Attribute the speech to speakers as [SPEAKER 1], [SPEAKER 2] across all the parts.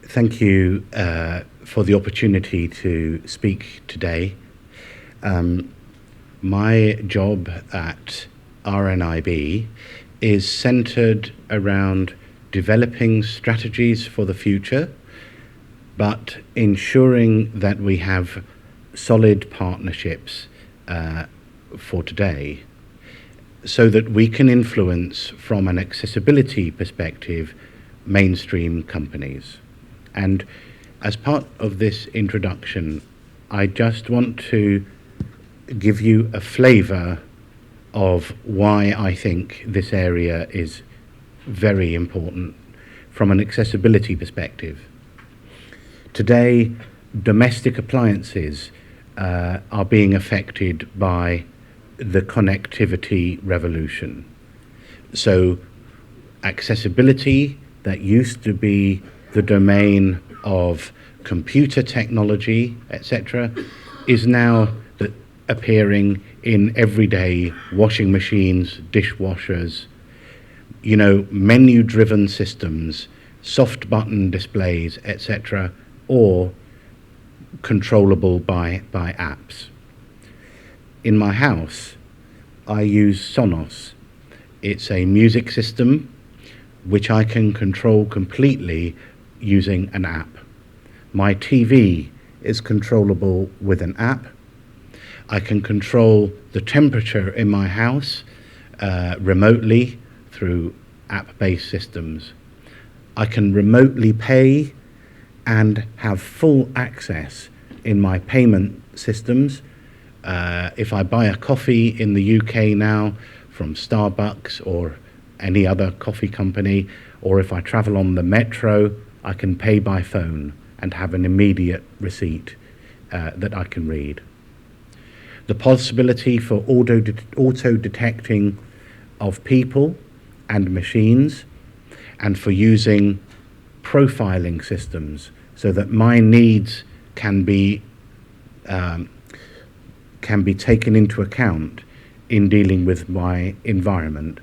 [SPEAKER 1] Thank you for the opportunity to speak today. My job at RNIB is centered around developing strategies for the future, but ensuring that we have solid partnerships for today, so that we can influence, from an accessibility perspective, mainstream companies. And as part of this introduction, I just want to give you a flavor of why I think this area is very important from an accessibility perspective. Today, domestic appliances are being affected by the connectivity revolution. So accessibility that used to be the domain of computer technology, etc., is now appearing in everyday washing machines, dishwashers, menu-driven systems, soft button displays, etc., or controllable by apps. In my house, I use Sonos. It's a music system which I can control completely using an app. My TV is controllable with an app. I can control the temperature in my house remotely through app-based systems. I can remotely pay and have full access in my payment systems. If I buy a coffee in the UK now from Starbucks or any other coffee company, or if I travel on the metro, I can pay by phone and have an immediate receipt that I can read. The possibility for auto-detecting of people and machines, and for using profiling systems so that my needs can be taken into account in dealing with my environment.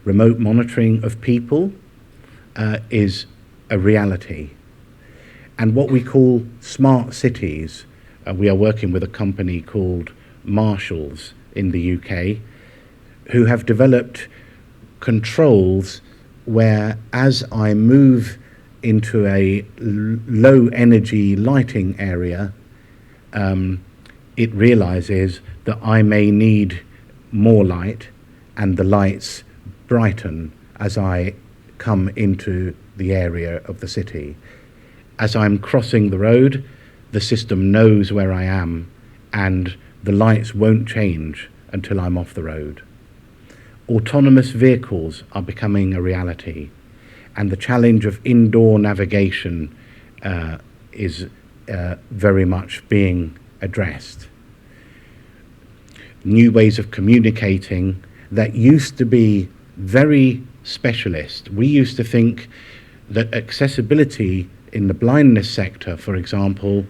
[SPEAKER 1] Remote monitoring of people is a reality. And what we call smart cities, we are working with a company called Marshalls in the UK, who have developed controls where, as I move into a low energy lighting area, it realizes that I may need more light, and the lights brighten as I come into the area of the city. As I'm crossing the road, the system knows where I am, and the lights won't change until I'm off the road. Autonomous vehicles are becoming a reality, and the challenge of indoor navigation is very much being addressed. New ways of communicating that used to be very specialist. We used to think that accessibility in the blindness sector, for example,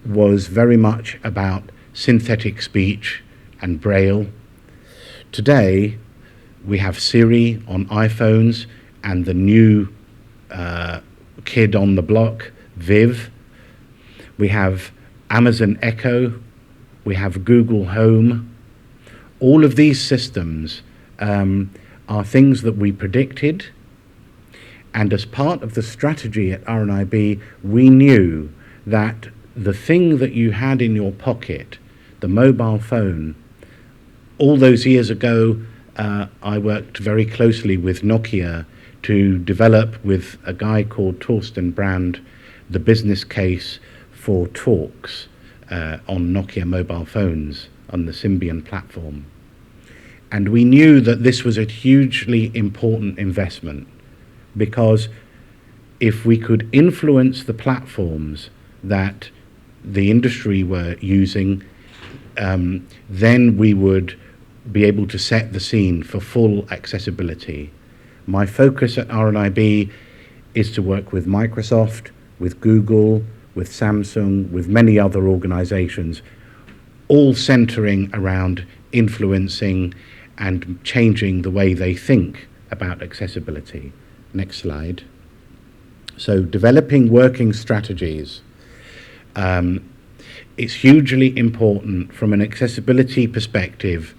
[SPEAKER 1] was very much about synthetic speech and Braille. Today, we have Siri on iPhones and the new kid on the block, Viv. We have Amazon Echo. We have Google Home. All of these systems are things that we predicted. And as part of the strategy at RNIB, we knew that the thing that you had in your pocket, the mobile phone, all those years ago, I worked very closely with Nokia to develop, with a guy called Torsten Brand, the business case for talks on Nokia mobile phones on the Symbian platform. And we knew that this was a hugely important investment, because if we could influence the platforms that the industry were using, then we would be able to set the scene for full accessibility. My focus at RNIB is to work with Microsoft, with Google, with Samsung, with many other organizations, all centering around influencing and changing the way they think about accessibility. Next slide. So developing working strategies. It's hugely important from an accessibility perspective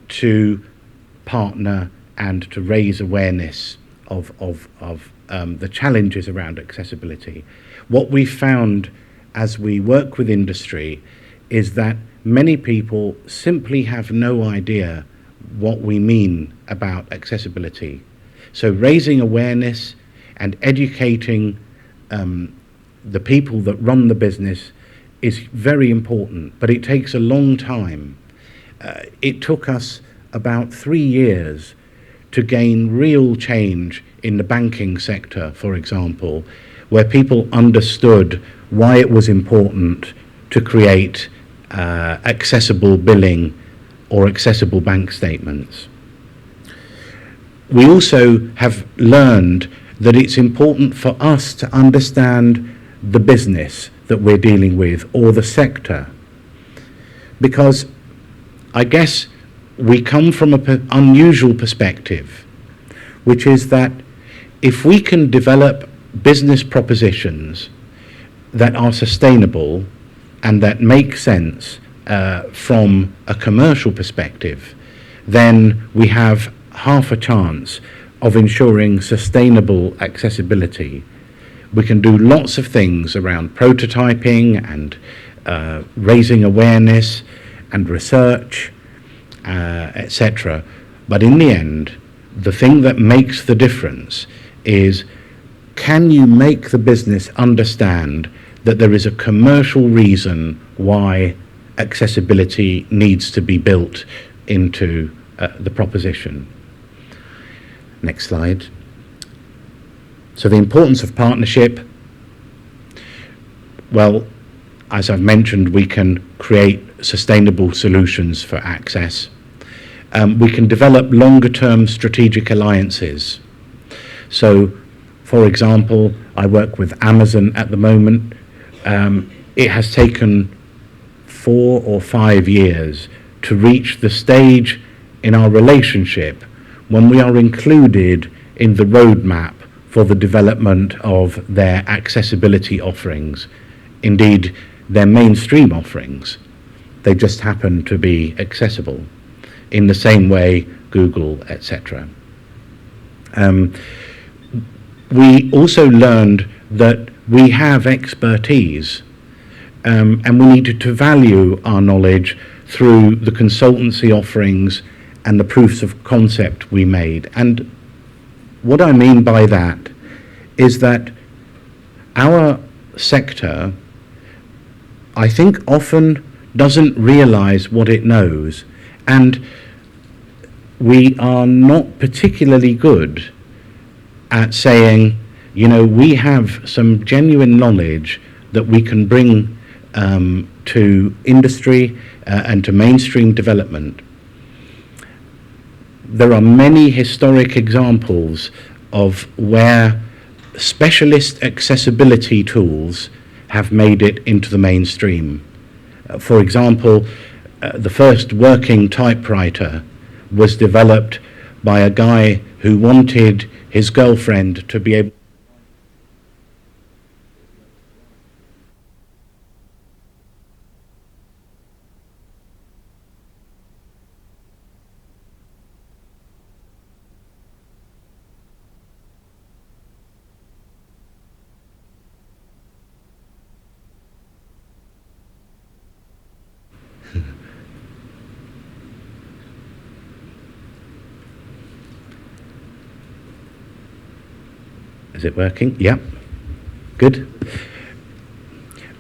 [SPEAKER 1] to partner and to raise awareness of the challenges around accessibility. What we found as we work with industry is that many people simply have no idea what we mean about accessibility. So raising awareness and educating the people that run the business is very important, but it takes a long time. It took us about 3 years to gain real change in the banking sector, for example, where people understood why it was important to create accessible billing or accessible bank statements. We also have learned that it's important for us to understand the business that we're dealing with or the sector, because I guess we come from an unusual perspective, which is that if we can develop business propositions that are sustainable and that make sense from a commercial perspective, then we have half a chance of ensuring sustainable accessibility. We can do lots of things around prototyping and raising awareness and research, etc. But in the end, the thing that makes the difference is, can you make the business understand that there is a commercial reason why accessibility needs to be built into the proposition? Next slide. So the importance of partnership. Well, as I've mentioned, we can create sustainable solutions for access. We can develop longer-term strategic alliances. So, for example, I work with Amazon at the moment. It has taken 4 or 5 years to reach the stage in our relationship when we are included in the roadmap for the development of their accessibility offerings. Indeed, their mainstream offerings. They just happen to be accessible in the same way Google, etc. We also learned that we have expertise and we needed to value our knowledge through the consultancy offerings and the proofs of concept we made. And what I mean by that is that our sector, I think, often doesn't realize what it knows, and we are not particularly good at saying, you know, we have some genuine knowledge that we can bring to industry and to mainstream development. There are many historic examples of where specialist accessibility tools have made it into the mainstream. For example, the first working typewriter was developed by a guy who wanted his girlfriend to be able. Is it working? Yeah. Good.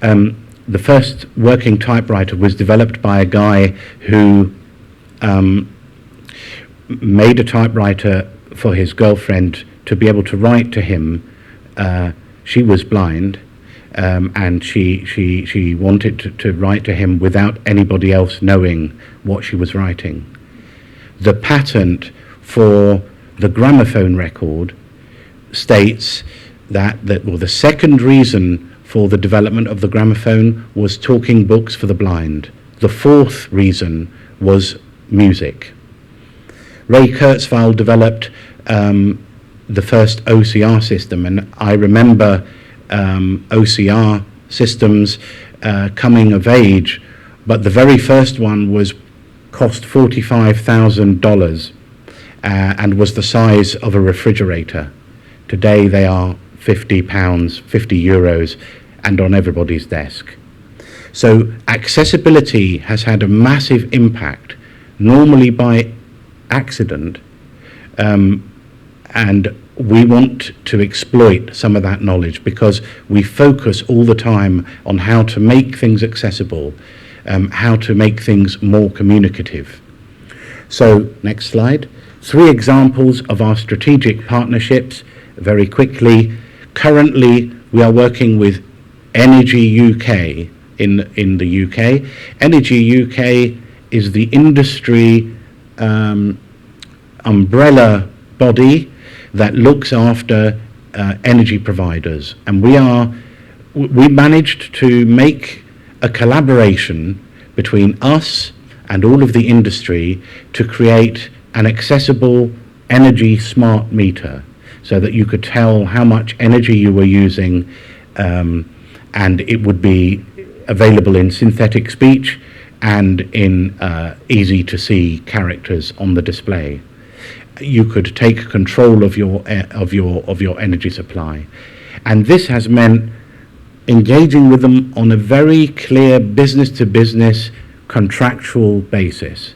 [SPEAKER 1] The first working typewriter was developed by a guy who made a typewriter for his girlfriend to be able to write to him. She was blind, and she wanted to write to him without anybody else knowing what she was writing. The patent for the gramophone record states that the second reason for the development of the gramophone was talking books for the blind. The fourth reason was music. Ray Kurzweil developed the first OCR system, and I remember OCR systems coming of age, but the very first one cost $45,000 and was the size of a refrigerator. Today they are £50, 50 euros, and on everybody's desk. So accessibility has had a massive impact, normally by accident, and we want to exploit some of that knowledge because we focus all the time on how to make things accessible, how to make things more communicative. So, next slide. 3 examples of our strategic partnerships, very quickly. Currently, we are working with Energy UK in the UK. Energy UK is the industry umbrella body that looks after energy providers, and we managed to make a collaboration between us and all of the industry to create an accessible energy smart meter, so that you could tell how much energy you were using, and it would be available in synthetic speech and in easy to see characters on the display. You could take control of your energy supply, and this has meant engaging with them on a very clear business-to-business contractual basis,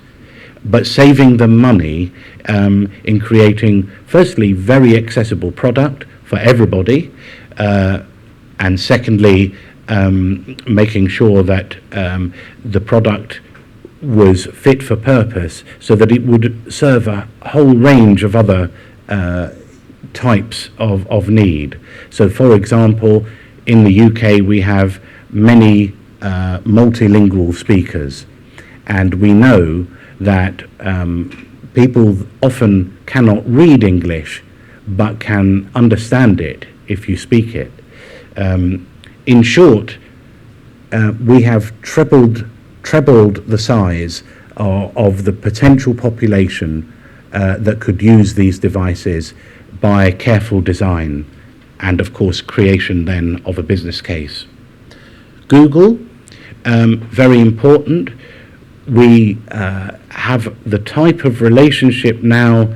[SPEAKER 1] but saving them money in creating, firstly, very accessible product for everybody, and secondly, making sure that the product was fit for purpose, so that it would serve a whole range of other types of need. So, for example, in the UK we have many multilingual speakers, and we know that people often cannot read English but can understand it if you speak it. In short, we have trebled the size of the potential population that could use these devices by careful design and, of course, creation then of a business case. Google, very important. We have the type of relationship now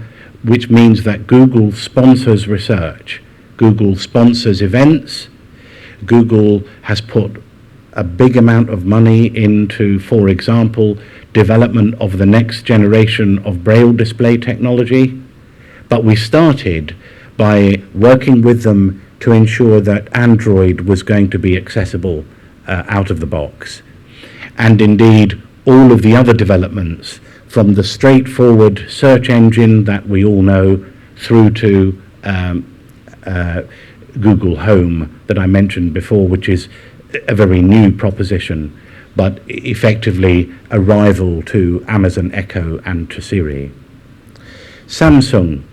[SPEAKER 1] which means that Google sponsors research, Google sponsors events, Google has put a big amount of money into, for example, development of the next generation of Braille display technology. But we started by working with them to ensure that Android was going to be accessible out of the box. And indeed, all of the other developments, from the straightforward search engine that we all know through to Google Home that I mentioned before, which is a very new proposition, but effectively a rival to Amazon Echo and to Siri. Samsung,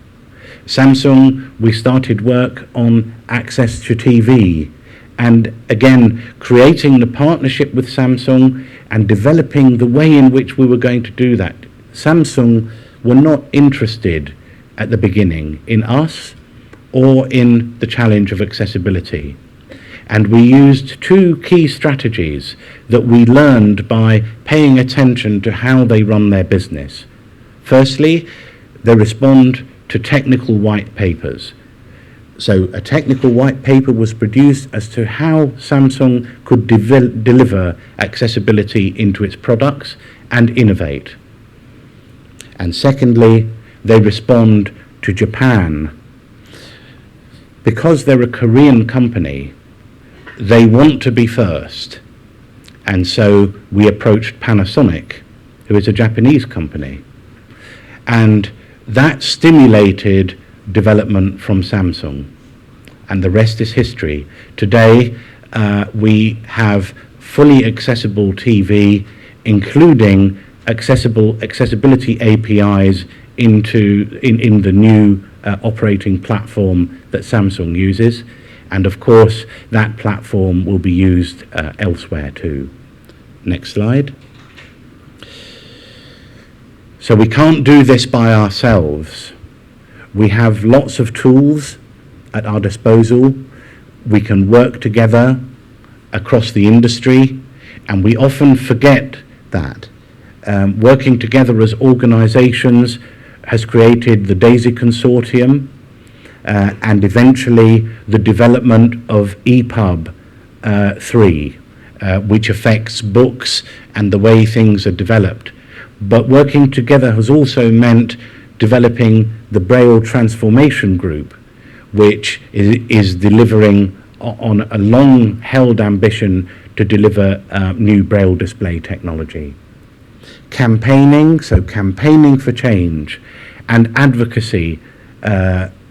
[SPEAKER 1] we started work on access to TV, and again creating the partnership with Samsung and developing the way in which we were going to do that. Samsung were not interested at the beginning in us or in the challenge of accessibility. And we used 2 key strategies that we learned by paying attention to how they run their business. Firstly, they respond to technical white papers. So a technical white paper was produced as to how Samsung could deliver accessibility into its products and innovate. And secondly, they respond to Japan. Because they're a Korean company, they want to be first. And so we approached Panasonic, who is a Japanese company. And that stimulated development from Samsung. And the rest is history. Today, we have fully accessible TV, including accessibility APIs in the new operating platform that Samsung uses. And of course, that platform will be used elsewhere too. Next slide. So we can't do this by ourselves. We have lots of tools at our disposal. We can work together across the industry, and we often forget that. Working together as organisations has created the DAISY Consortium, and eventually the development of EPUB 3, which affects books and the way things are developed. But working together has also meant developing the Braille Transformation Group, which is delivering on a long-held ambition to deliver new Braille display technology. Campaigning, so campaigning for change, and advocacy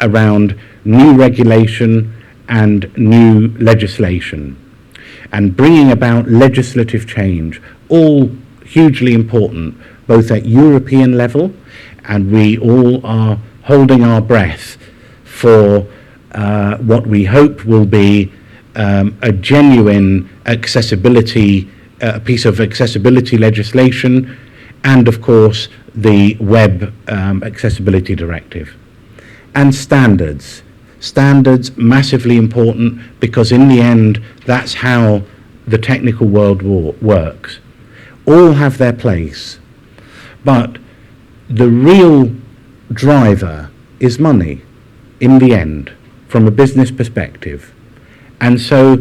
[SPEAKER 1] around new regulation and new legislation, and bringing about legislative change, all hugely important, both at European level, and we all are holding our breath for what we hope will be a genuine accessibility, a piece of accessibility legislation, and of course the Web Accessibility Directive. And standards. Standards, massively important, because in the end that's how the technical world works. All have their place, but the real driver is money in the end, from a business perspective. And so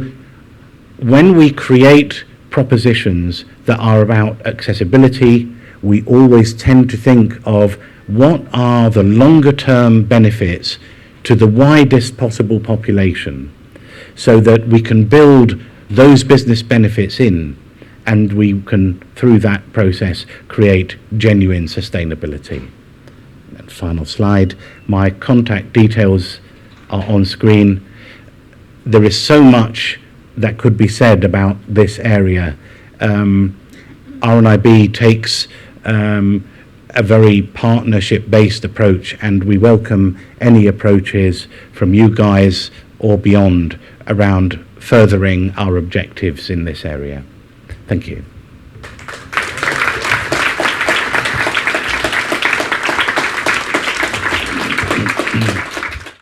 [SPEAKER 1] when we create propositions that are about accessibility, we always tend to think of what are the longer term benefits to the widest possible population, so that we can build those business benefits in, and we can, through that process, create genuine sustainability. And final slide, my contact details are on screen. There is so much that could be said about this area. RNIB takes a very partnership-based approach, and we welcome any approaches from you guys or beyond around furthering our objectives in this area. Thank you.